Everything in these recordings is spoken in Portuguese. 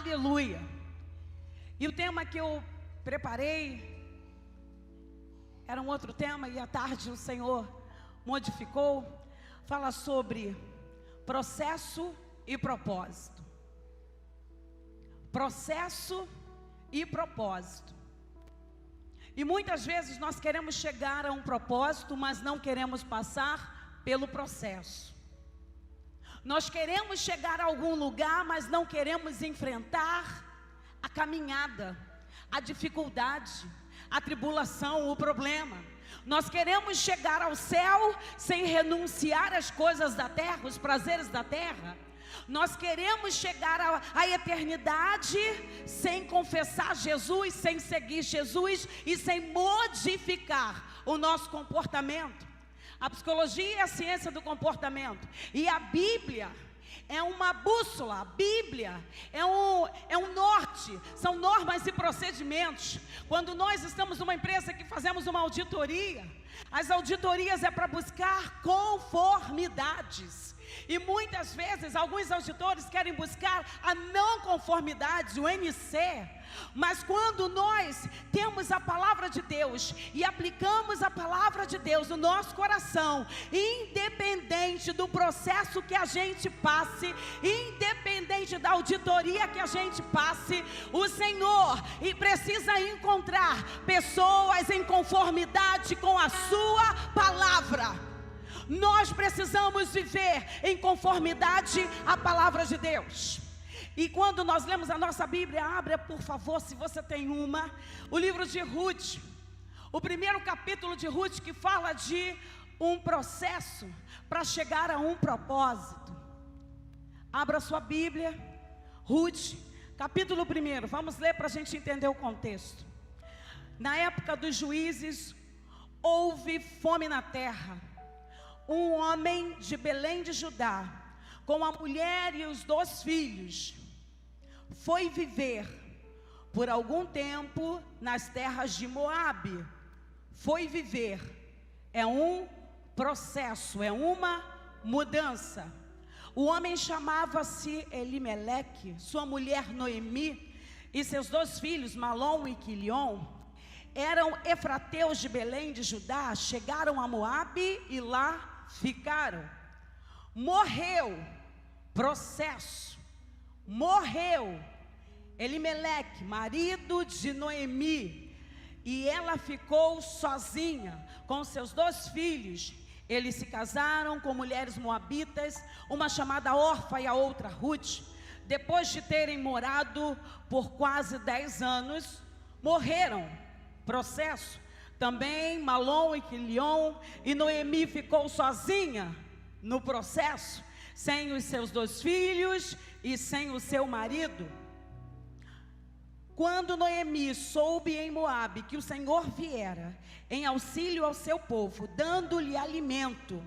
Aleluia. E o tema que eu preparei era um outro tema, e à tarde o Senhor modificou. Fala sobre processo e propósito. Processo e propósito. E muitas vezes nós queremos chegar a um propósito, mas não queremos passar pelo processo. Nós queremos chegar a algum lugar, mas não queremos enfrentar a caminhada, a dificuldade, a tribulação, o problema. Nós queremos chegar ao céu sem renunciar às coisas da terra, os prazeres da terra. Nós queremos chegar à eternidade sem confessar Jesus, sem seguir Jesus e sem modificar o nosso comportamento. A psicologia é a ciência do comportamento, e a Bíblia é uma bússola. A Bíblia é um norte, são normas e procedimentos. Quando nós estamos numa empresa que fazemos uma auditoria, as auditorias é para buscar conformidades. E muitas vezes alguns auditores querem buscar a não conformidade, o NC. Mas quando nós temos a palavra de Deus e aplicamos a palavra de Deus no nosso coração, independente do processo que a gente passe, independente da auditoria que a gente passe, o Senhor precisa encontrar pessoas em conformidade com a sua palavra. Nós precisamos viver em conformidade à palavra de Deus. E quando nós lemos a nossa Bíblia, abra por favor, se você tem uma, o livro de Ruth, o primeiro capítulo de Ruth, que fala de um processo para chegar a um propósito. Abra sua Bíblia, Ruth, capítulo 1, vamos ler para a gente entender o contexto. Na época dos juízes, houve fome na terra. Um homem de Belém de Judá, com a mulher e os 2 filhos, foi viver por algum tempo nas terras de Moabe. Foi viver, é um processo, é uma mudança. O homem chamava-se Elimeleque, sua mulher Noemi e seus 2 filhos, Malom e Quilion, eram efrateus de Belém de Judá. Chegaram a Moabe e lá ficaram. Morreu, processo, morreu Elimeleque, marido de Noemi, e ela ficou sozinha com seus 2 filhos. Eles se casaram com mulheres moabitas, uma chamada Orfa e a outra Ruth. Depois de terem morado por quase 10 anos, morreram, processo. Também Malom e Quilion, e Noemi ficou sozinha no processo, sem os seus 2 filhos e sem o seu marido. Quando Noemi soube em Moabe que o Senhor viera em auxílio ao seu povo, dando-lhe alimento,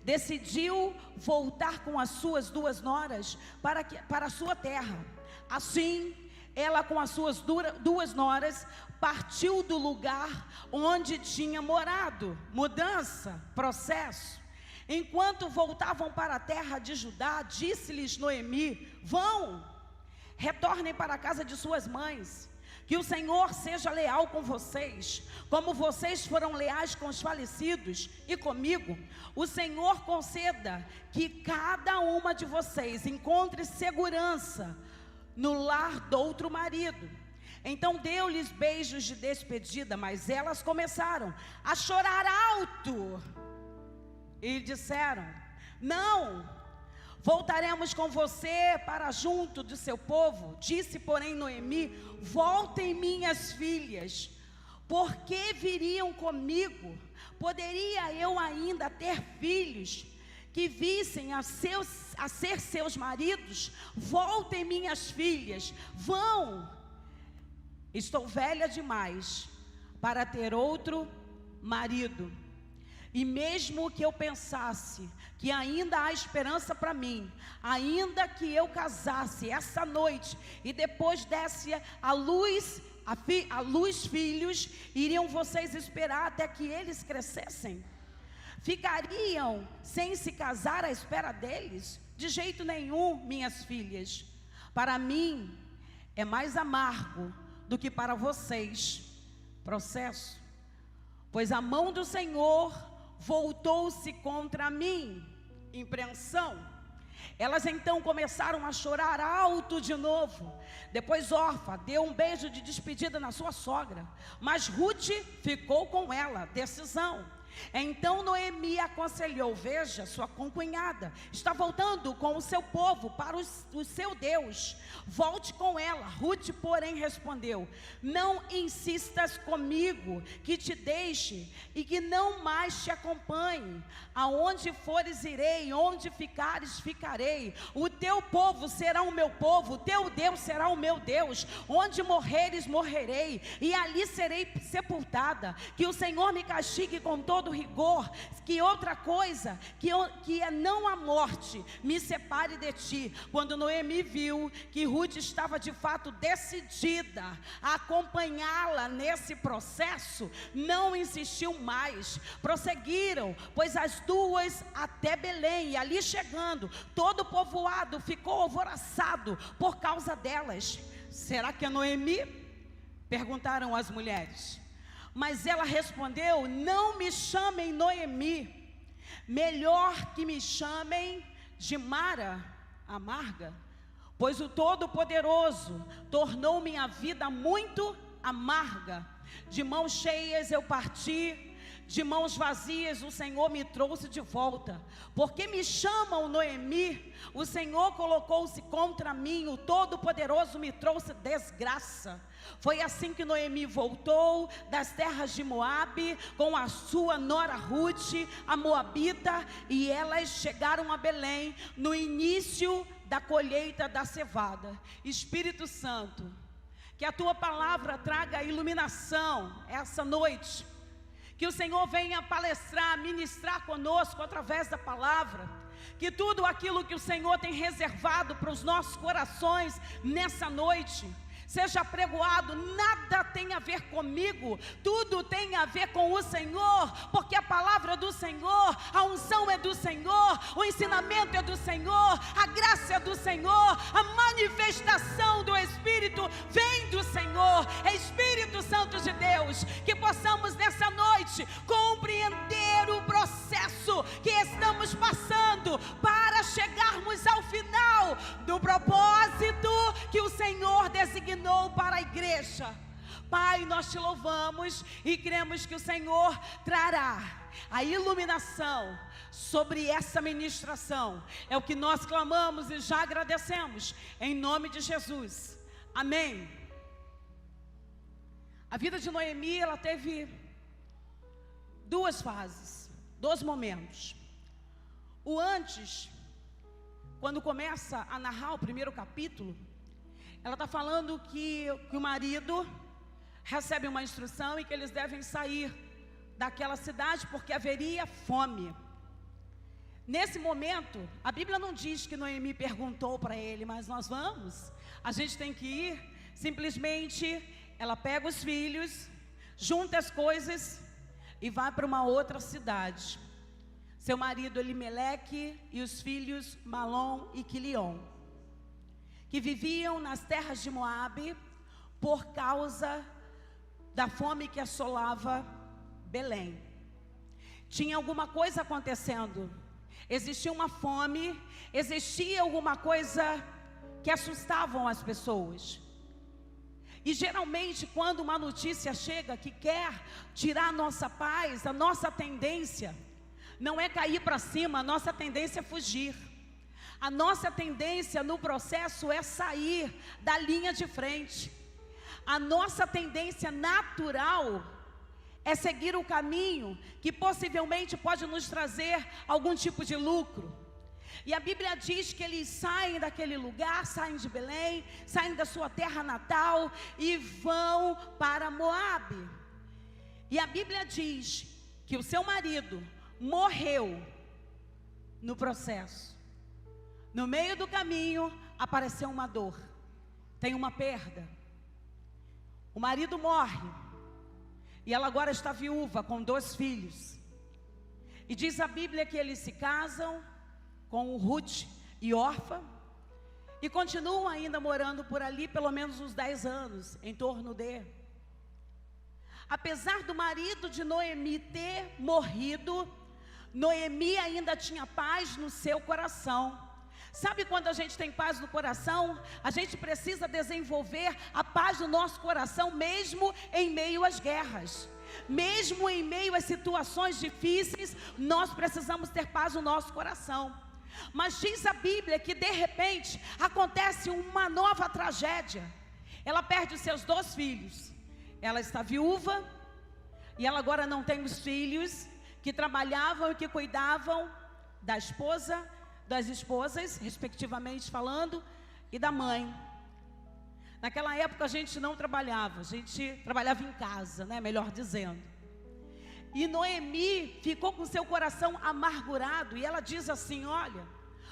decidiu voltar com as suas 2 noras para a sua terra. Assim, ela com as suas 2 noras partiu do lugar onde tinha morado. Mudança, processo. Enquanto voltavam para a terra de Judá, disse-lhes Noemi: vão, retornem para a casa de suas mães. Que o Senhor seja leal com vocês, como vocês foram leais com os falecidos e comigo. O Senhor conceda que cada uma de vocês encontre segurança no lar do outro marido. Então deu-lhes beijos de despedida, mas elas começaram a chorar alto e disseram: não, voltaremos com você para junto do seu povo. Disse, porém, Noemi: voltem, minhas filhas, porque viriam comigo? Poderia eu ainda ter filhos que vissem a ser seus maridos? Voltem, minhas filhas, vão. Estou velha demais para ter outro marido. E mesmo que eu pensasse que ainda há esperança para mim, ainda que eu casasse essa noite e depois desse à luz filhos, iriam vocês esperar até que eles crescessem? Ficariam sem se casar à espera deles? De jeito nenhum, minhas filhas. Para mim é mais amargo do que para vocês processo, pois a mão do Senhor voltou-se contra mim. Impreensão. Elas então começaram a chorar alto de novo. Depois Orfa deu um beijo de despedida na sua sogra, mas Ruth ficou com ela. Decisão. Então Noemi aconselhou: veja, sua concunhada está voltando com o seu povo para o seu Deus, volte com ela. Ruth, porém, respondeu: não insistas comigo que te deixe e que não mais te acompanhe. Aonde fores irei, onde ficares ficarei. O teu povo será o meu povo, o teu Deus será o meu Deus. Onde morreres, morrerei, e ali serei sepultada. Que o Senhor me castigue com todo rigor, que outra coisa, que é não a morte, me separe de ti. Quando Noemi viu que Ruth estava de fato decidida a acompanhá-la nesse processo, não insistiu mais. Prosseguiram, pois as duas até Belém, e ali chegando, todo o povoado ficou alvoroçado por causa delas. Será que é Noemi? Perguntaram as mulheres. Mas ela respondeu: não me chamem Noemi, melhor que me chamem de Mara, amarga, pois o Todo-Poderoso tornou minha vida muito amarga. De mãos cheias eu parti, de mãos vazias o Senhor me trouxe de volta. Porque me chamam Noemi, o Senhor colocou-se contra mim, o Todo-Poderoso me trouxe desgraça. Foi assim que Noemi voltou das terras de Moabe com a sua nora Ruth, a moabita, e elas chegaram a Belém no início da colheita da cevada. Espírito Santo, que a tua palavra traga iluminação essa noite, que o Senhor venha palestrar, ministrar conosco através da palavra, que tudo aquilo que o Senhor tem reservado para os nossos corações nessa noite seja pregoado. Nada tem a ver comigo, tudo tem a ver com o Senhor, porque a palavra é do Senhor, a unção é do Senhor, o ensinamento é do Senhor, a graça é do Senhor, a manifestação do Espírito vem do Senhor. É Espírito Santo de Deus, que possamos nessa noite compreender o processo que estamos passando para chegarmos ao final do propósito que o Senhor designou para a igreja. Pai, nós te louvamos e cremos que o Senhor trará a iluminação sobre essa ministração. É o que nós clamamos e já agradecemos em nome de Jesus. Amém. A vida de Noemi, ela teve duas fases, dois momentos. O antes, quando começa a narrar o primeiro capítulo, ela está falando que o marido recebe uma instrução e que eles devem sair daquela cidade porque haveria fome. Nesse momento, a Bíblia não diz que Noemi perguntou para ele: mas nós vamos, a gente tem que ir. Simplesmente ela pega os filhos, junta as coisas e vai para uma outra cidade. Seu marido Elimeleque e os filhos Malom e Quilion, que viviam nas terras de Moabe por causa da fome que assolava Belém. Tinha alguma coisa acontecendo, existia uma fome, existia alguma coisa que assustavam as pessoas. E geralmente quando uma notícia chega que quer tirar a nossa paz, a nossa tendência não é cair para cima, a nossa tendência é fugir. A nossa tendência no processo é sair da linha de frente. A nossa tendência natural é seguir o caminho que possivelmente pode nos trazer algum tipo de lucro. E a Bíblia diz que eles saem daquele lugar, saem de Belém, saem da sua terra natal e vão para Moabe. E a Bíblia diz que o seu marido morreu no processo. No meio do caminho apareceu uma dor, tem uma perda. O marido morre e ela agora está viúva com 2 filhos. E diz a Bíblia que eles se casam com o Ruth e Orfa, E continuam ainda morando por ali pelo menos uns 10 anos, em torno de. Apesar do marido de Noemi ter morrido, Noemi ainda tinha paz no seu coração. Sabe quando a gente tem paz no coração? A gente precisa desenvolver a paz no nosso coração, mesmo em meio às guerras. Mesmo em meio às situações difíceis, nós precisamos ter paz no nosso coração. Mas diz a Bíblia que de repente acontece uma nova tragédia. Ela perde os seus 2 filhos. Ela está viúva e ela agora não tem os filhos que trabalhavam e que cuidavam da esposa, das esposas, respectivamente falando, e da mãe. Naquela época a gente não trabalhava, a gente trabalhava em casa, né, melhor dizendo. E Noemi ficou com seu coração amargurado e ela diz assim: olha,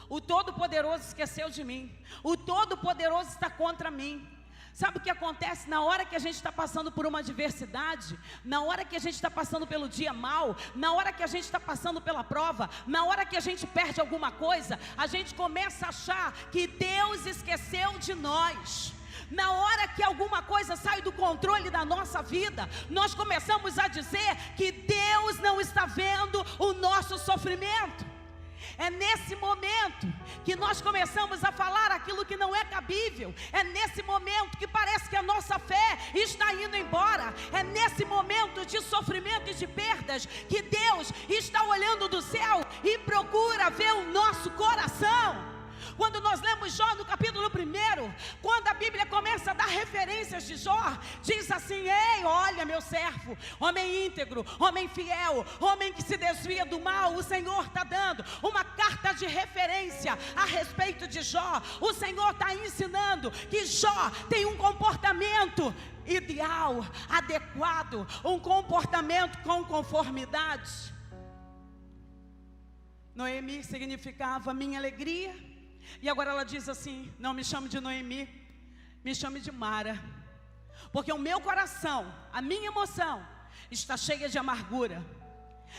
o Todo-Poderoso esqueceu de mim, o Todo-Poderoso está contra mim. Sabe o que acontece na hora que a gente está passando por uma adversidade, na hora que a gente está passando pelo dia mal, na hora que a gente está passando pela prova, na hora que a gente perde alguma coisa, a gente começa a achar que Deus esqueceu de nós. Na hora que alguma coisa sai do controle da nossa vida, nós começamos a dizer que Deus não está vendo o nosso sofrimento. É nesse momento que nós começamos a falar aquilo que não é cabível. É nesse momento que parece que a nossa fé está indo embora. É nesse momento de sofrimento e de perdas que Deus está olhando do céu e procura ver o nosso coração. Quando nós lemos Jó no capítulo 1, quando a Bíblia começa a dar referências de Jó, diz assim: ei, olha meu servo, homem íntegro, homem fiel, homem que se desvia do mal, o Senhor está dando uma carta de referência a respeito de Jó. O Senhor está ensinando que Jó tem um comportamento ideal, adequado, um comportamento com conformidade. Noemi significava minha alegria. E agora ela diz assim: não me chame de Noemi, me chame de Mara, porque o meu coração, a minha emoção está cheia de amargura.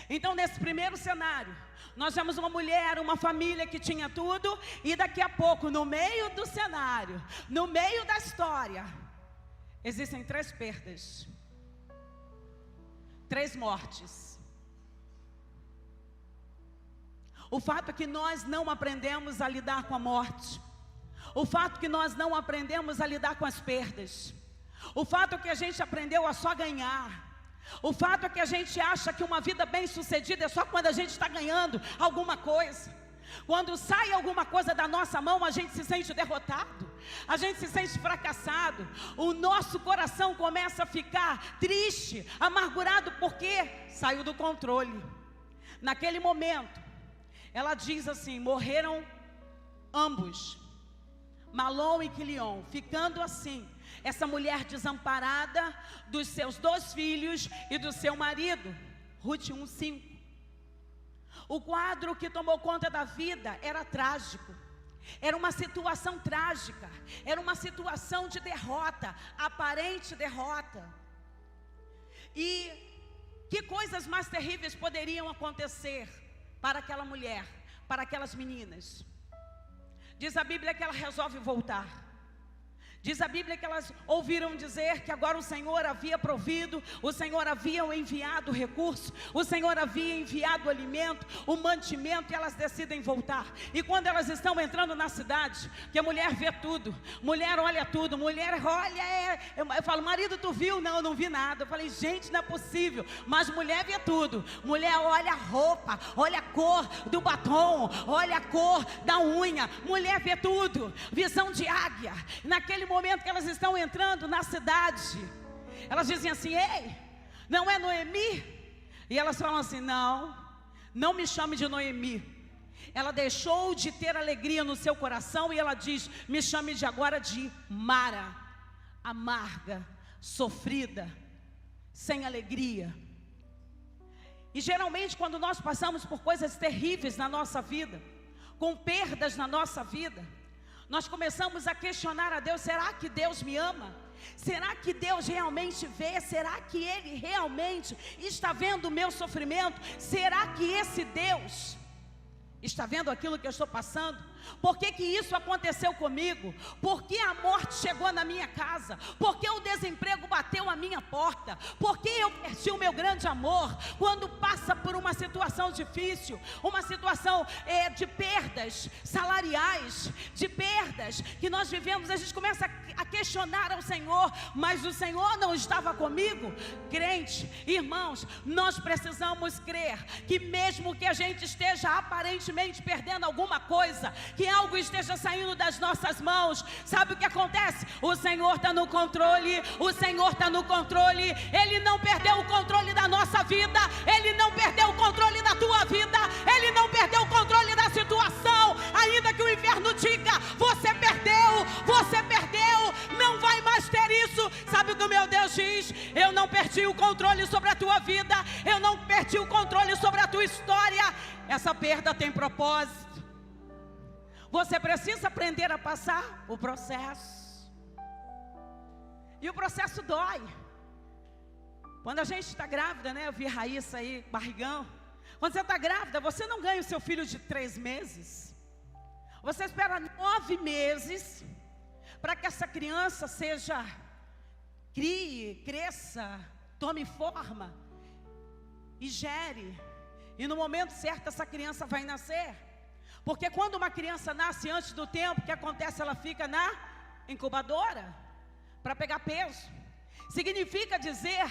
Então nesse primeiro cenário, nós vemos uma mulher, uma família que tinha tudo, e daqui a pouco, no meio do cenário, no meio da história, existem 3 perdas, 3 mortes. O fato é que nós não aprendemos a lidar com a morte. O fato é que nós não aprendemos a lidar com as perdas. O fato é que a gente aprendeu a só ganhar. O fato é que a gente acha que uma vida bem sucedida é só quando a gente está ganhando alguma coisa. Quando sai alguma coisa da nossa mão, a gente se sente derrotado, a gente se sente fracassado. O nosso coração começa a ficar triste, amargurado, porque saiu do controle. Naquele momento, ela diz assim: morreram ambos, Malom e Quilion, ficando assim essa mulher desamparada dos seus 2 filhos e do seu marido. Ruth 1:5. O quadro que tomou conta da vida era trágico. Era uma situação trágica, era uma situação de derrota, aparente derrota. E que coisas mais terríveis poderiam acontecer para aquela mulher, para aquelas meninas? Diz a Bíblia que ela resolve voltar. Diz a Bíblia que elas ouviram dizer que agora o Senhor havia provido, o Senhor havia enviado recurso, o Senhor havia enviado alimento, o mantimento, e elas decidem voltar. E quando elas estão entrando na cidade, que a mulher vê tudo, mulher olha tudo, mulher olha, eu falo: marido, tu viu? Não, eu não vi nada. Eu falei: gente, não é possível. Mas mulher vê tudo, mulher olha a roupa, olha a cor do batom, olha a cor da unha, mulher vê tudo, visão de águia. Naquele momento que elas estão entrando na cidade, elas dizem assim: ei, não é Noemi? E elas falam assim: não me chame de Noemi. Ela deixou de ter alegria no seu coração e ela diz: me chame de agora de Mara, amarga, sofrida, sem alegria. E geralmente quando nós passamos por coisas terríveis na nossa vida, com perdas na nossa vida, nós começamos a questionar a Deus: será que Deus me ama? Será que Deus realmente vê? Será que Ele realmente está vendo o meu sofrimento? Será que esse Deus está vendo aquilo que eu estou passando? Por que que isso aconteceu comigo? Por que a morte chegou na minha casa? Por que o desemprego bateu à minha porta? Por que eu perdi o meu grande amor? Quando passa por uma situação difícil, uma situação de perdas salariais, de perdas que nós vivemos, a gente começa a questionar ao Senhor, mas o Senhor não estava comigo? Crente, irmãos, nós precisamos crer que mesmo que a gente esteja aparentemente perdendo alguma coisa, que algo esteja saindo das nossas mãos, sabe o que acontece? O Senhor está no controle, o Senhor está no controle. Ele não perdeu o controle da nossa vida, Ele não perdeu o controle da tua vida, Ele não perdeu o controle da situação, ainda que o inferno diga, você perdeu, não vai mais ter isso. Sabe o que o meu Deus diz? Eu não perdi o controle sobre a tua vida, eu não perdi o controle sobre a tua história. Essa perda tem propósito. Você precisa aprender a passar o processo. E o processo dói. Quando a gente está grávida, né? Eu vi Raíssa aí, barrigão. Quando você está grávida, você não ganha o seu filho de 3 meses. Você espera 9 meses para que essa criança crie, cresça, tome forma e gere. E no momento certo essa criança vai nascer. Porque quando uma criança nasce antes do tempo, o que acontece? Ela fica na incubadora para pegar peso. Significa dizer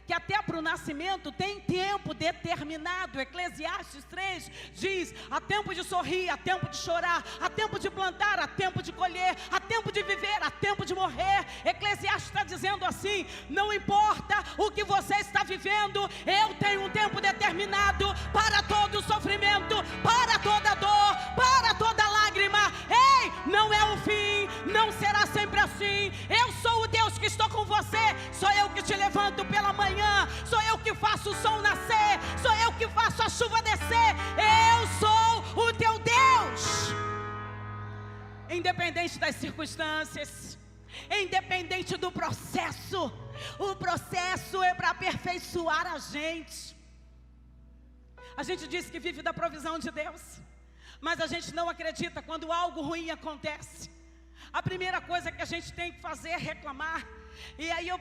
que até para o nascimento tem tempo determinado. Eclesiastes 3 diz: há tempo de sorrir, há tempo de chorar, há tempo de plantar, há tempo de colher, há tempo de viver, há tempo de morrer. Eclesiastes está dizendo assim: não importa o que você está vivendo, eu tenho um tempo determinado para todo sofrimento, para toda dor, para toda lágrima. Ei, não é o fim, não será sempre assim. Eu sou o Deus que estou com você. Sou eu que te levanto pela manhã, sou eu que faço o sol nascer, sou eu que faço a chuva descer. Eu sou o teu Deus. Independente das circunstâncias, independente do processo, o processo é para aperfeiçoar a gente. A gente diz que vive da provisão de Deus, mas a gente não acredita quando algo ruim acontece. A primeira coisa que a gente tem que fazer é reclamar. E aí eu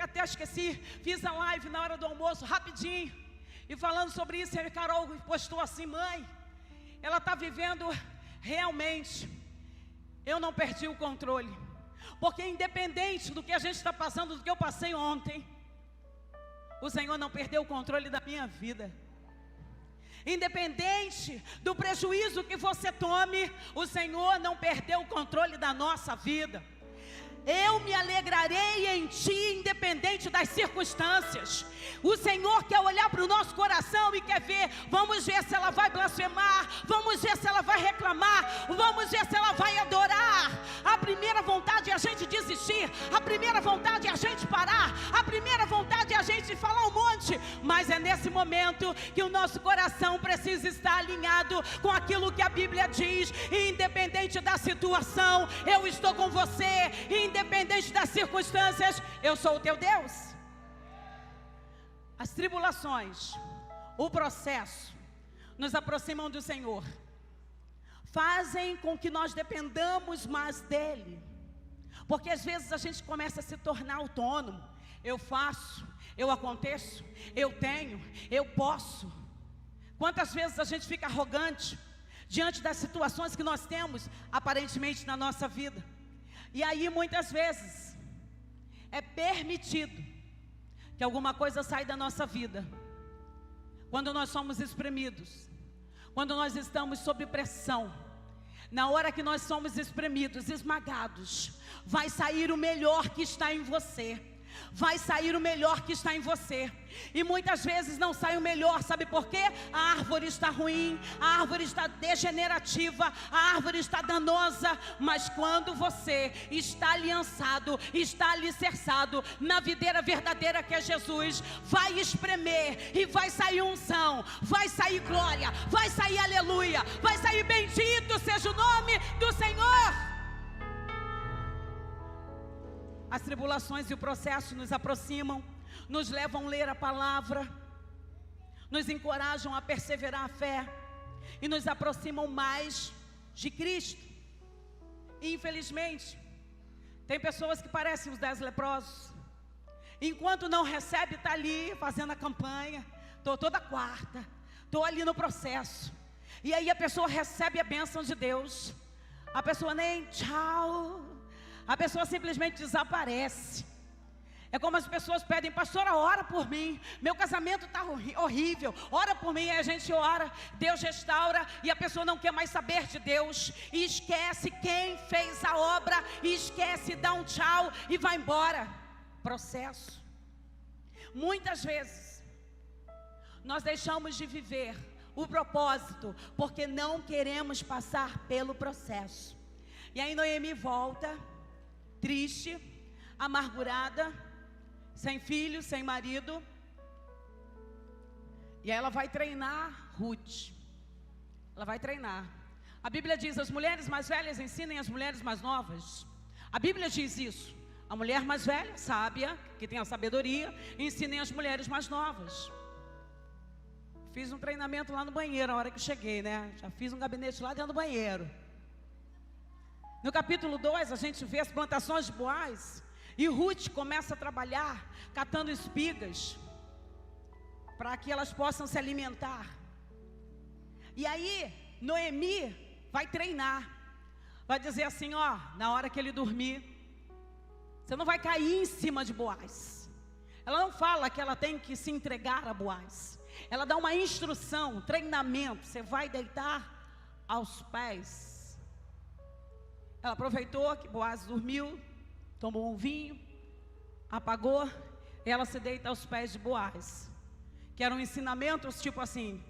até esqueci, fiz a live na hora do almoço, rapidinho, e falando sobre isso, a Carol postou assim: mãe, ela está vivendo realmente, eu não perdi o controle, porque independente do que a gente está passando, do que eu passei ontem, o Senhor não perdeu o controle da minha vida. Independente do prejuízo que você tome, o Senhor não perdeu o controle da nossa vida. Eu me alegrarei em ti, independente das circunstâncias. O Senhor quer olhar para o nosso coração e quer ver. Vamos ver se ela vai blasfemar, vamos ver se ela vai reclamar, vamos ver se ela vai adorar. A primeira vontade é a gente desistir, a primeira vontade é a gente parar, a primeira vontade é a gente falar um monte. Mas é nesse momento que o nosso coração precisa estar alinhado com aquilo que a Bíblia diz. E independente da situação, eu estou com você. Independente das circunstâncias, eu sou o teu Deus. As tribulações, o processo, nos aproximam do Senhor, fazem com que nós dependamos mais dEle. Porque às vezes a gente começa a se tornar autônomo. Eu faço, eu aconteço, eu tenho, eu posso. Quantas vezes a gente fica arrogante diante das situações que nós temos aparentemente na nossa vida. E aí muitas vezes é permitido que alguma coisa saia da nossa vida. Quando nós somos espremidos, quando nós estamos sob pressão, na hora que nós somos espremidos, esmagados, vai sair o melhor que está em você. Vai sair o melhor que está em você. E muitas vezes não sai o melhor, sabe por quê? A árvore está ruim, a árvore está degenerativa, a árvore está danosa. Mas quando você está aliançado, está alicerçado na videira verdadeira que é Jesus, vai espremer e vai sair unção, vai sair glória, vai sair aleluia, vai sair bendito seja o nome do Senhor. As tribulações e o processo nos aproximam, nos levam a ler a palavra, nos encorajam a perseverar a fé e nos aproximam mais de Cristo. E, infelizmente, tem pessoas que parecem os 10 leprosos. Enquanto não recebe, está ali fazendo a campanha. Estou toda quarta, estou ali no processo. E aí a pessoa recebe a bênção de Deus. A pessoa nem tchau. A pessoa simplesmente desaparece. É como as pessoas pedem: pastora, ora por mim, meu casamento está horrível, ora por mim. Aí a gente ora, Deus restaura, e a pessoa não quer mais saber de Deus, e esquece quem fez a obra, e esquece, dá um tchau e vai embora. Processo. Muitas vezes nós deixamos de viver o propósito, porque não queremos passar pelo processo. E aí Noemi volta, triste, amargurada, sem filho, sem marido. E aí ela vai treinar Ruth. Ela vai treinar. A Bíblia diz: as mulheres mais velhas ensinem as mulheres mais novas. A Bíblia diz isso. A mulher mais velha, sábia, que tem a sabedoria, ensinem as mulheres mais novas. Fiz um treinamento lá no banheiro a hora que cheguei, né? Já fiz um gabinete lá dentro do banheiro. No capítulo 2, a gente vê as plantações de Boaz. E Ruth começa a trabalhar, catando espigas, para que elas possam se alimentar. E aí, Noemi vai treinar. Vai dizer assim: ó, na hora que ele dormir, você não vai cair em cima de Boaz. Ela não fala que ela tem que se entregar a Boaz. Ela dá uma instrução, treinamento. Você vai deitar aos pés. Ela aproveitou que Boaz dormiu, tomou um vinho, apagou, e ela se deita aos pés de Boaz. Que eram ensinamentos tipo assim: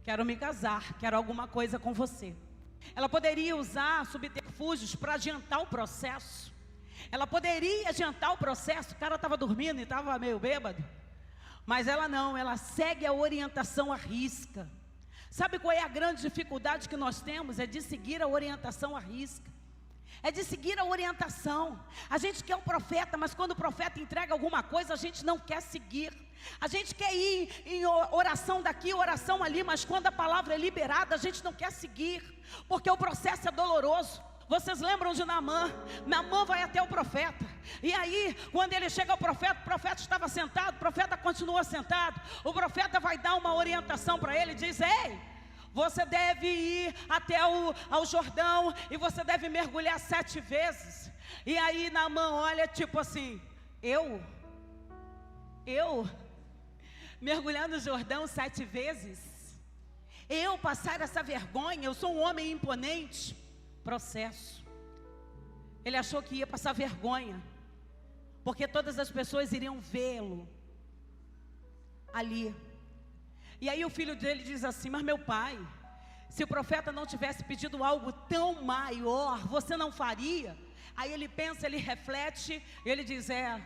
quero me casar, quero alguma coisa com você. Ela poderia usar subterfúgios para adiantar o processo. Ela poderia adiantar o processo. O cara estava dormindo e estava meio bêbado. Mas ela não, ela segue a orientação à risca. Sabe qual é a grande dificuldade que nós temos? É de seguir a orientação à risca. É de seguir a orientação. A gente quer o profeta, mas quando o profeta entrega alguma coisa, a gente não quer seguir. A gente quer ir em oração daqui, oração ali, mas quando a palavra é liberada, a gente não quer seguir, porque o processo é doloroso. Vocês lembram de Naamã? Naamã vai até o profeta. E aí, quando ele chega ao profeta, o profeta estava sentado, o profeta continua sentado. O profeta vai dar uma orientação para ele, diz: ei, você deve ir até ao Jordão e você deve mergulhar 7 vezes. E aí Naamã olha tipo assim: eu mergulhar no Jordão 7 vezes? Eu passar essa vergonha? Eu sou um homem imponente. Processo. Ele achou que ia passar vergonha, porque todas as pessoas iriam vê-lo ali. E aí o filho dele diz assim: mas meu pai, se o profeta não tivesse pedido algo tão maior, você não faria? Aí ele pensa, ele reflete, ele diz: é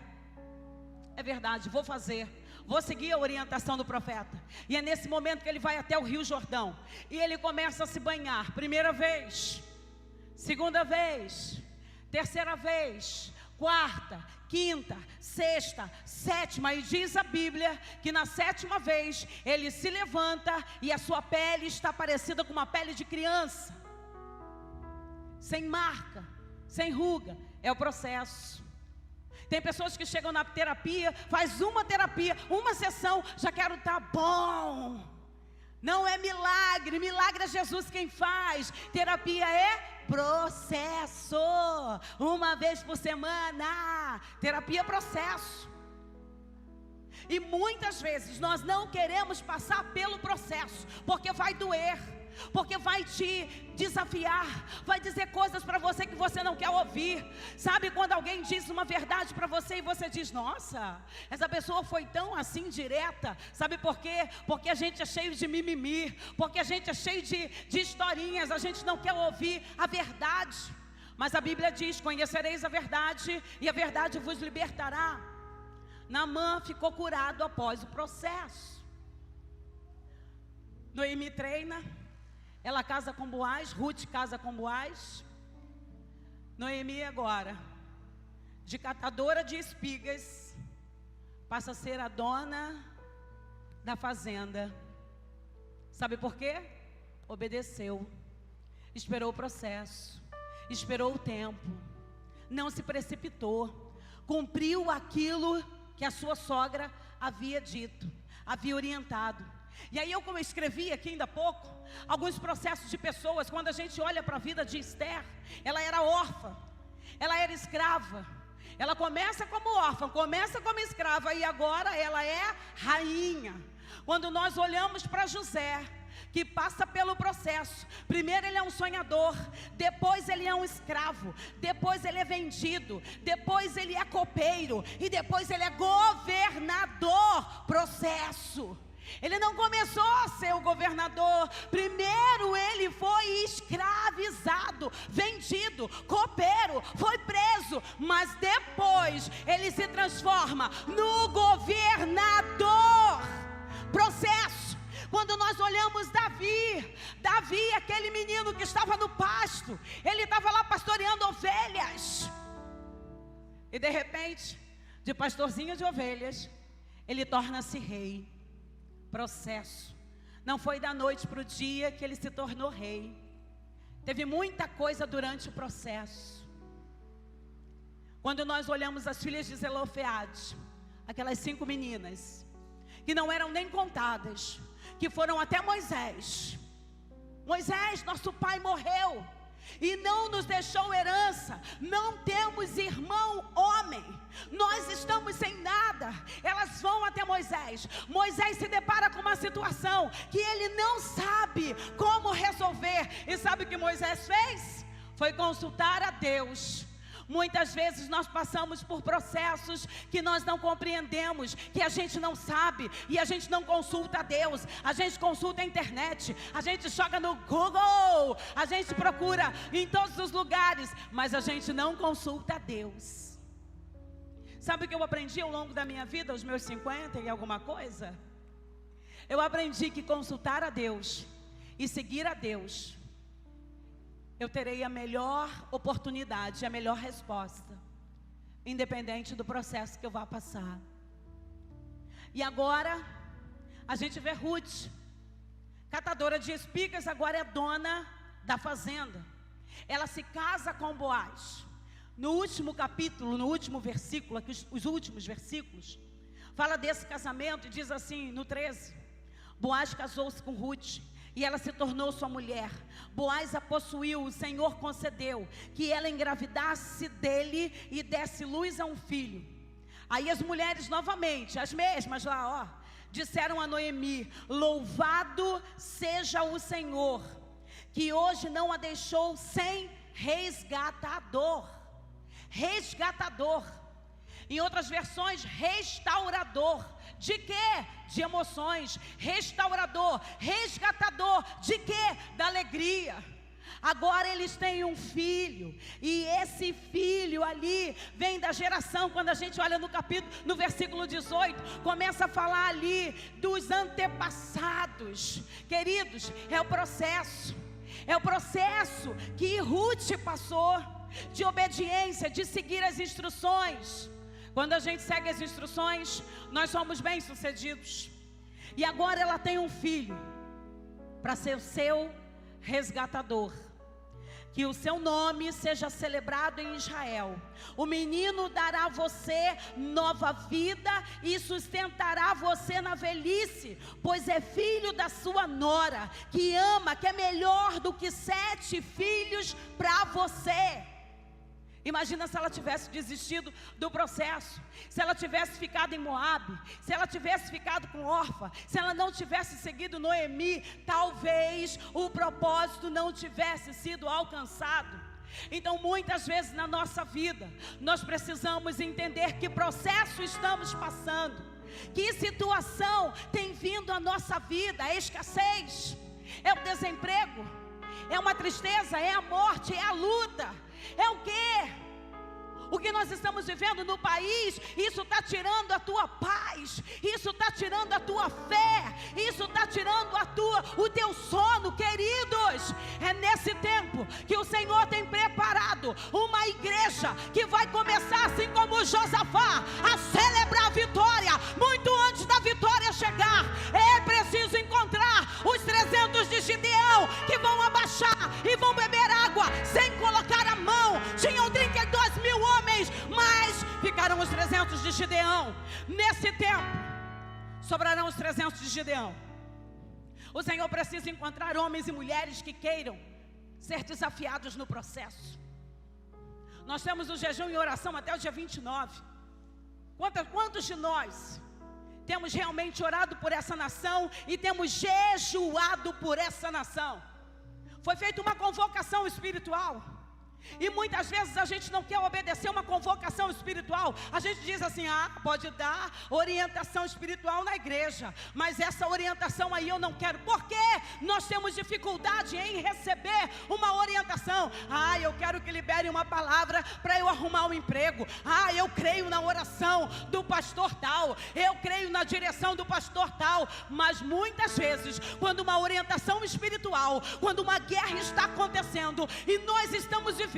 verdade, vou fazer. Vou seguir a orientação do profeta. E é nesse momento que ele vai até o Rio Jordão. E ele começa a se banhar. Primeira vez, segunda vez, terceira vez, quarta, quinta, sexta, sétima. E diz a Bíblia que na 7ª vez ele se levanta e a sua pele está parecida com uma pele de criança, sem marca, sem ruga. É o processo. Tem pessoas que chegam na terapia, faz uma terapia, uma sessão, já quero estar bom. Não é milagre, milagre é Jesus quem faz. Terapia é processo. Uma vez por semana. Terapia é processo. E muitas vezes nós não queremos passar pelo processo, porque vai doer, porque vai te desafiar, vai dizer coisas para você que você não quer ouvir. Sabe quando alguém diz uma verdade para você e você diz: nossa, essa pessoa foi tão assim direta. Sabe por quê? Porque a gente é cheio de mimimi, porque a gente é cheio de historinhas, a gente não quer ouvir a verdade. Mas a Bíblia diz: conhecereis a verdade e a verdade vos libertará. Naamã ficou curado após o processo. Noemi treina, ela casa com Boaz, Ruth casa com Boaz. Noemi agora, de catadora de espigas, passa a ser a dona da fazenda. Sabe por quê? Obedeceu. esperou o processo, esperou o tempo, não se precipitou, cumpriu aquilo que a sua sogra havia dito, havia orientado. E aí eu escrevi aqui ainda há pouco, alguns processos de pessoas. Quando a gente olha para a vida de Esther, ela era órfã, ela era escrava. Ela começa como órfã, começa como escrava, e agora ela é rainha. Quando nós olhamos para José, que passa pelo processo, primeiro ele é um sonhador, depois ele é um escravo, depois ele é vendido, depois ele é copeiro, e depois ele é governador. Processo. Ele não começou a ser o governador, primeiro ele foi escravizado, vendido, copeiro, foi preso, mas depois ele se transforma no governador. Processo. Quando nós olhamos Davi, aquele menino que estava no pasto, ele estava lá pastoreando ovelhas, e de repente, de pastorzinho de ovelhas, ele torna-se rei. Processo. Não foi da noite para o dia que ele se tornou rei. Teve muita coisa durante o processo. Quando nós olhamos as filhas de Zelofeade, aquelas 5 meninas, que não eram nem contadas, que foram até Moisés. Moisés, nosso pai morreu e não nos deixou herança, não temos irmão homem, nós estamos sem nada. Elas vão até Moisés. Moisés se depara com uma situação que ele não sabe como resolver, e sabe o que Moisés fez? Foi consultar a Deus. Muitas vezes nós passamos por processos que nós não compreendemos, que a gente não sabe, e a gente não consulta a Deus. A gente consulta a internet, a gente joga no Google, a gente procura em todos os lugares, mas a gente não consulta a Deus. Sabe o que eu aprendi ao longo da minha vida, aos meus 50 e alguma coisa? Eu aprendi que consultar a Deus e seguir a Deus, eu terei a melhor oportunidade, a melhor resposta, independente do processo que eu vá passar. E agora, a gente vê Ruth, catadora de espigas, agora é dona da fazenda. Ela se casa com Boaz. No último capítulo, no último versículo, aqui os últimos versículos, fala desse casamento e diz assim, no 13: Boaz casou-se com Ruth, e ela se tornou sua mulher. Boaz a possuiu, o Senhor concedeu que ela engravidasse dele e desse luz a um filho. Aí as mulheres novamente, as mesmas lá, disseram a Noemi: louvado seja o Senhor, que hoje não a deixou sem resgatador. Resgatador. Em outras versões, restaurador. De quê? De emoções. Restaurador, resgatador. De quê? Da alegria. Agora eles têm um filho, e esse filho ali vem da geração. Quando a gente olha no versículo 18, começa a falar ali dos antepassados. Queridos, é o processo que Ruth passou, de obediência, de seguir as instruções. Quando a gente segue as instruções, nós somos bem-sucedidos. E agora ela tem um filho para ser o seu resgatador. Que o seu nome seja celebrado em Israel. O menino dará a você nova vida e sustentará você na velhice, pois é filho da sua nora, que ama, que é melhor do que 7 filhos para você. Imagina se ela tivesse desistido do processo, se ela tivesse ficado em Moabe, se ela tivesse ficado com Orfa, se ela não tivesse seguido Noemi, talvez o propósito não tivesse sido alcançado. Então muitas vezes na nossa vida, nós precisamos entender que processo estamos passando, que situação tem vindo à nossa vida. A escassez, é o desemprego, é uma tristeza, é a morte, é a luta. É o quê? O que nós estamos vivendo no país, isso está tirando a tua paz, isso está tirando a tua fé, isso está tirando o teu sono, queridos. É nesse tempo que o Senhor tem preparado uma igreja que vai começar, assim como Josafá, a celebrar a vitória. Muito antes da vitória chegar, é preciso encontrar os 300 de Gideão, que vão abaixar e vão beber sobraram os 300 de Gideão. Nesse tempo, sobrarão os 300 de Gideão. O Senhor precisa encontrar homens e mulheres que queiram ser desafiados no processo. Nós temos o jejum e oração até o dia 29. Quantos de nós temos realmente orado por essa nação e temos jejuado por essa nação? Foi feita uma convocação espiritual. E muitas vezes a gente não quer obedecer uma convocação espiritual. A gente diz assim, pode dar orientação espiritual na igreja, mas essa orientação aí eu não quero. Por quê? Nós temos dificuldade em receber uma orientação. Eu quero que libere uma palavra para eu arrumar um emprego. Eu creio na oração do pastor tal, eu creio na direção do pastor tal. Mas muitas vezes, quando uma orientação espiritual, quando uma guerra está acontecendo e nós estamos vivendo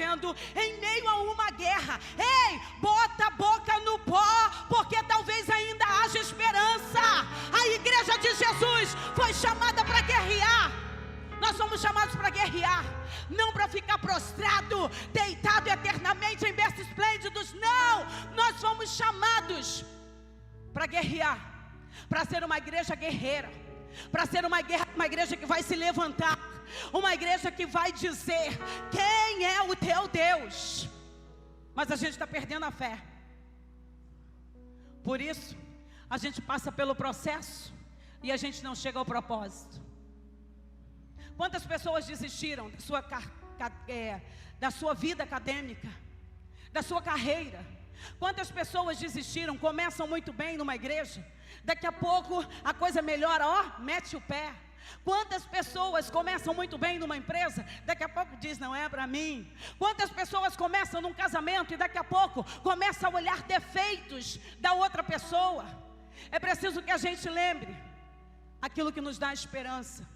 em meio a uma guerra, bota a boca no pó, porque talvez ainda haja esperança. A igreja de Jesus foi chamada para guerrear. Nós somos chamados para guerrear, não para ficar prostrado, deitado eternamente em berços esplêndidos. Não, nós fomos chamados para guerrear, para ser uma igreja guerreira, para ser uma igreja que vai se levantar, uma igreja que vai dizer quem é o teu Deus. Mas a gente está perdendo a fé. Por isso a gente passa pelo processo e a gente não chega ao propósito. Quantas pessoas desistiram da sua vida acadêmica, da sua carreira? Quantas pessoas desistiram, começam muito bem numa igreja, daqui a pouco a coisa melhora, mete o pé. Quantas pessoas começam muito bem numa empresa, daqui a pouco diz, não é para mim. Quantas pessoas começam num casamento e daqui a pouco começam a olhar defeitos da outra pessoa? É preciso que a gente lembre aquilo que nos dá esperança.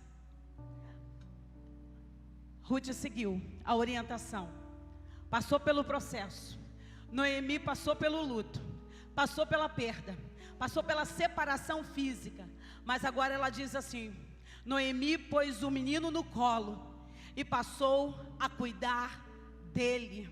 Ruth seguiu a orientação, passou pelo processo. Noemi passou pelo luto, passou pela perda, passou pela separação física. Mas agora ela diz assim: Noemi pôs o menino no colo e passou a cuidar dele.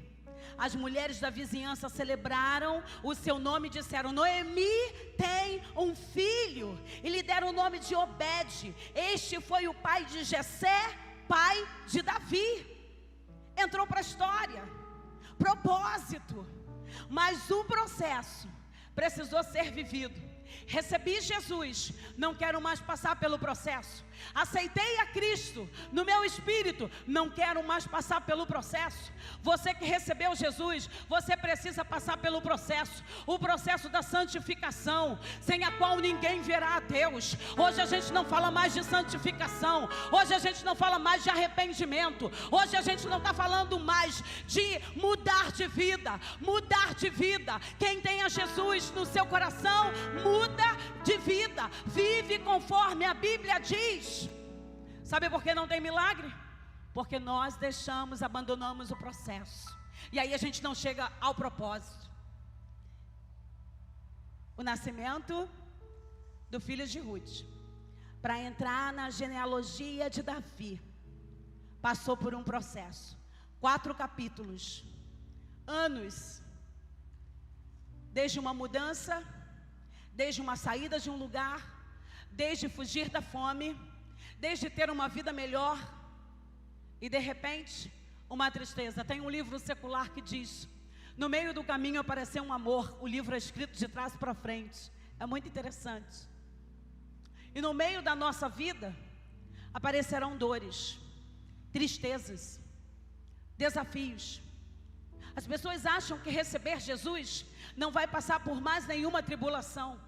As mulheres da vizinhança celebraram o seu nome e disseram: Noemi tem um filho. E lhe deram o nome de Obed. Este foi o pai de Jessé, pai de Davi. Entrou para a história. Propósito. Mas o processo precisou ser vivido. Recebi Jesus, não quero mais passar pelo processo. Aceitei a Cristo no meu espírito, não quero mais passar pelo processo. Você que recebeu Jesus, você precisa passar pelo processo. O processo da santificação, sem a qual ninguém verá a Deus. Hoje a gente não fala mais de santificação, hoje a gente não fala mais de arrependimento, hoje a gente não está falando mais de mudar de vida. Mudar de vida, quem tem a Jesus no seu coração, muda de vida, vive conforme a Bíblia diz. Sabe por que não tem milagre? Porque nós abandonamos o processo. E aí a gente não chega ao propósito. O nascimento do filho de Ruth, para entrar na genealogia de Davi, passou por um processo. 4 capítulos, anos, desde uma mudança, desde uma saída de um lugar, desde fugir da fome, desde ter uma vida melhor, e de repente, uma tristeza. Tem um livro secular que diz: no meio do caminho apareceu um amor. O livro é escrito de trás para frente, é muito interessante. E no meio da nossa vida, aparecerão dores, tristezas, desafios. As pessoas acham que receber Jesus não vai passar por mais nenhuma tribulação,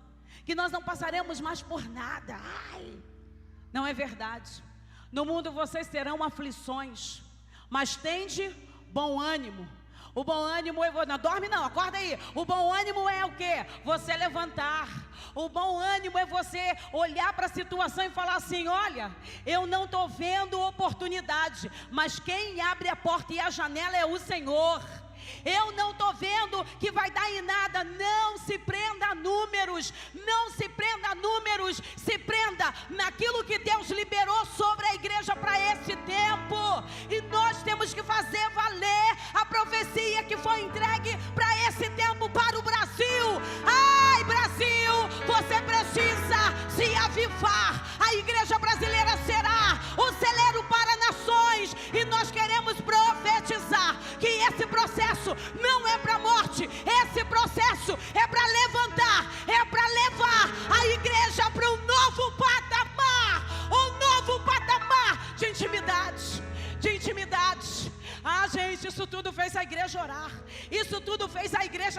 que nós não passaremos mais por nada. Não é verdade. No mundo vocês terão aflições, mas tende bom ânimo. O bom ânimo é... Não dorme não, acorda aí. O bom ânimo é o quê? Você levantar. O bom ânimo é você olhar para a situação e falar assim: olha, eu não estou vendo oportunidade, mas quem abre a porta e a janela é o Senhor. Eu não estou vendo que vai dar em nada. Não se prenda a números, não se prenda a números, se prenda naquilo que Deus liberou sobre a igreja para esse tempo. E nós temos que fazer valer a profecia que foi entregue para esse tempo, para o Brasil.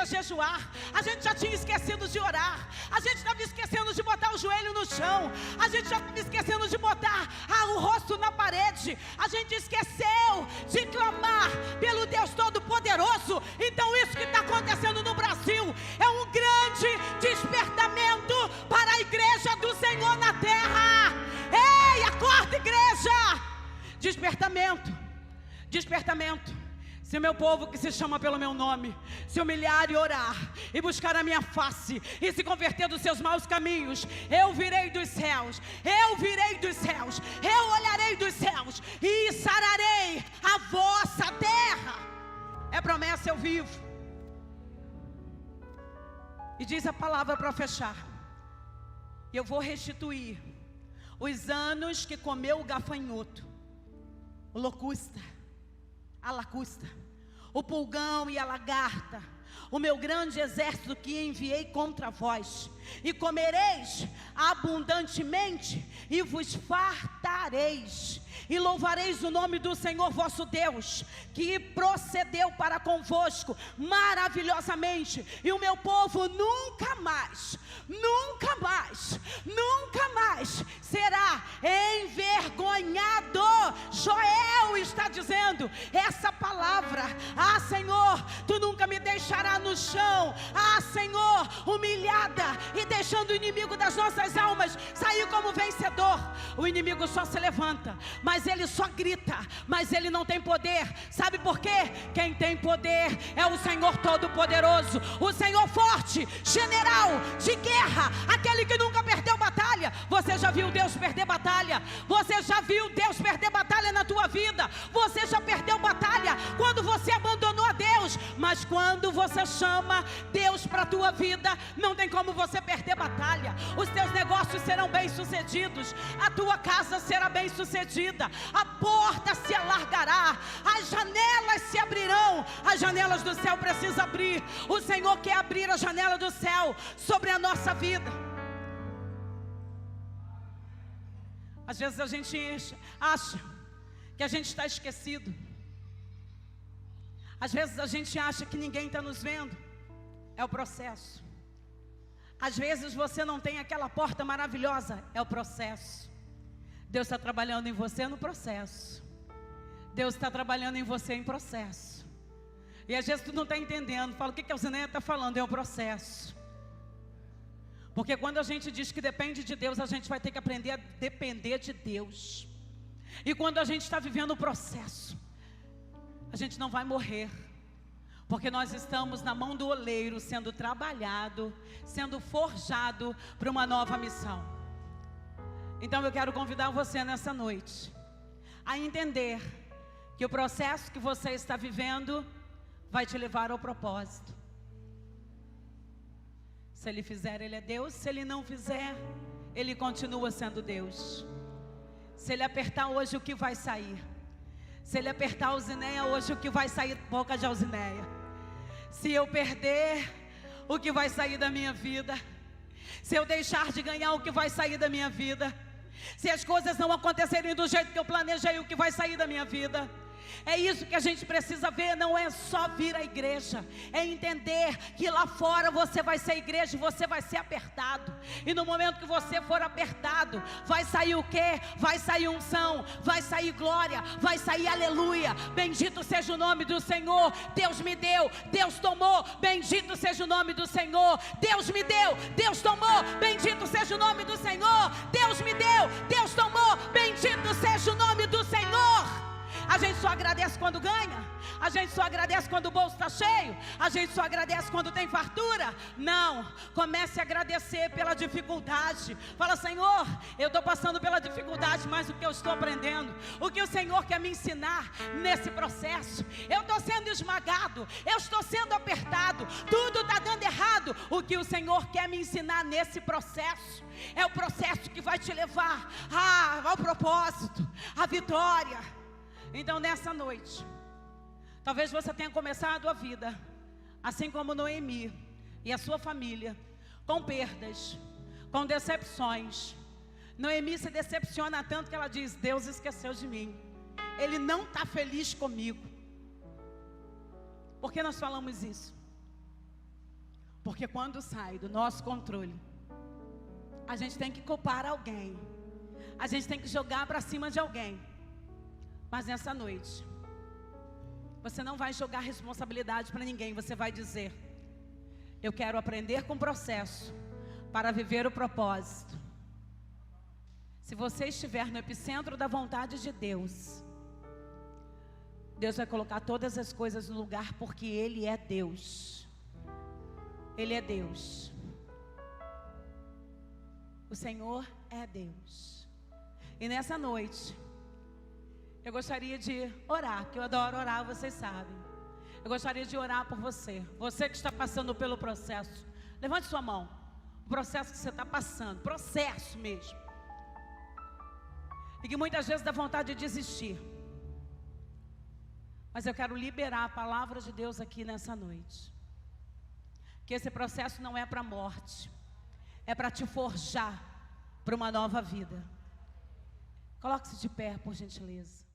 a jejuar. A gente já tinha esquecido de orar. A gente estava esquecendo de botar o joelho no chão. A gente já estava esquecendo de botar o rosto na parede. A gente esqueceu de clamar pelo Deus Todo-Poderoso. Então isso que está acontecendo no Brasil é um grande despertamento para a igreja do Senhor na terra. Ei, acorda, igreja! Despertamento, despertamento. Se o meu povo que se chama pelo meu nome se humilhar e orar e buscar a minha face e se converter dos seus maus caminhos, eu virei dos céus, eu virei dos céus, eu olharei dos céus e sararei a vossa terra. É promessa, eu vivo. E diz a palavra para fechar: eu vou restituir os anos que comeu o gafanhoto, o locusta, a lacusta, o pulgão e a lagarta, o meu grande exército que enviei contra vós, e comereis abundantemente, e vos fartareis, e louvareis o nome do Senhor vosso Deus, que procedeu para convosco maravilhosamente, e o meu povo nunca mais, nunca mais, nunca mais será envergonhado. Joel está dizendo essa palavra: ah, Senhor, tu nunca me deixarás no chão. Ah, Senhor, humilhada e deixando o inimigo das nossas almas sair como vencedor. O inimigo só se levanta, mas ele só grita, mas ele não tem poder. Sabe por quê? Quem tem poder é o Senhor Todo-Poderoso, o Senhor forte, general de guerra, aquele que nunca perdeu batalha. Você já viu Deus perder batalha? Você já viu Deus perder batalha na tua vida? Você já perdeu batalha quando você abandonou a Deus, mas quando você chama Deus para a tua vida, não tem como você perder batalha. Os teus negócios serão bem-sucedidos, a tua casa será bem-sucedida, a porta se alargará, as janelas se abrirão. As janelas do céu precisam abrir. O Senhor quer abrir a janela do céu sobre a nossa vida. Às vezes a gente acha que a gente está esquecido. Às vezes a gente acha que ninguém está nos vendo. É o processo. Às vezes você não tem aquela porta maravilhosa. É o processo. Deus está trabalhando em você no processo. Deus está trabalhando em você em processo. E às vezes tu não está entendendo. Fala, o que a Alzineia está falando? É o processo. Porque quando a gente diz que depende de Deus, a gente vai ter que aprender a depender de Deus. E quando a gente está vivendo o processo, a gente não vai morrer, porque nós estamos na mão do oleiro, sendo trabalhado, sendo forjado para uma nova missão. Então eu quero convidar você nessa noite a entender que o processo que você está vivendo vai te levar ao propósito. Se Ele fizer, Ele é Deus. Se Ele não fizer, Ele continua sendo Deus. Se Ele apertar hoje, o que vai sair? Se Ele apertar a Alzineia hoje, o que vai sair da boca de Alzineia? Se eu perder, o que vai sair da minha vida? Se eu deixar de ganhar, o que vai sair da minha vida? Se as coisas não acontecerem do jeito que eu planejei, o que vai sair da minha vida? É isso que a gente precisa ver. Não é só vir à igreja, é entender que lá fora você vai ser igreja e você vai ser apertado. E no momento que você for apertado, vai sair o quê? Vai sair unção, vai sair glória, vai sair aleluia. Bendito seja o nome do Senhor. Deus me deu, Deus tomou. Bendito seja o nome do Senhor. Deus me deu, Deus tomou. Bendito seja o nome do Senhor. Deus me deu, Deus tomou. Bendito seja o nome do Senhor. A gente só agradece quando ganha. A gente só agradece quando o bolso está cheio. A gente só agradece quando tem fartura. Não, comece a agradecer pela dificuldade. Fala, Senhor, eu estou passando pela dificuldade, mas o que eu estou aprendendo, o que o Senhor quer me ensinar nesse processo? Eu estou sendo esmagado, eu estou sendo apertado, tudo está dando errado. O que o Senhor quer me ensinar nesse processo? É o processo que vai te levar ao propósito, à vitória. Então nessa noite, talvez você tenha começado a vida, assim como Noemi e a sua família, com perdas, com decepções. Noemi se decepciona tanto que ela diz: Deus esqueceu de mim, Ele não está feliz comigo. Por que nós falamos isso? Porque quando sai do nosso controle, a gente tem que culpar alguém, a gente tem que jogar para cima de alguém. Mas nessa noite, você não vai jogar responsabilidade para ninguém. Você vai dizer: eu quero aprender com o processo para viver o propósito. Se você estiver no epicentro da vontade de Deus, Deus vai colocar todas as coisas no lugar, porque Ele é Deus. Ele é Deus. O Senhor é Deus. E nessa noite, eu gostaria de orar, que eu adoro orar, vocês sabem. Eu gostaria de orar por você. Você que está passando pelo processo, levante sua mão. O processo que você está passando, processo mesmo. E que muitas vezes dá vontade de desistir. Mas eu quero liberar a palavra de Deus aqui nessa noite. Que esse processo não é para a morte, é para te forjar para uma nova vida. Coloque-se de pé, por gentileza.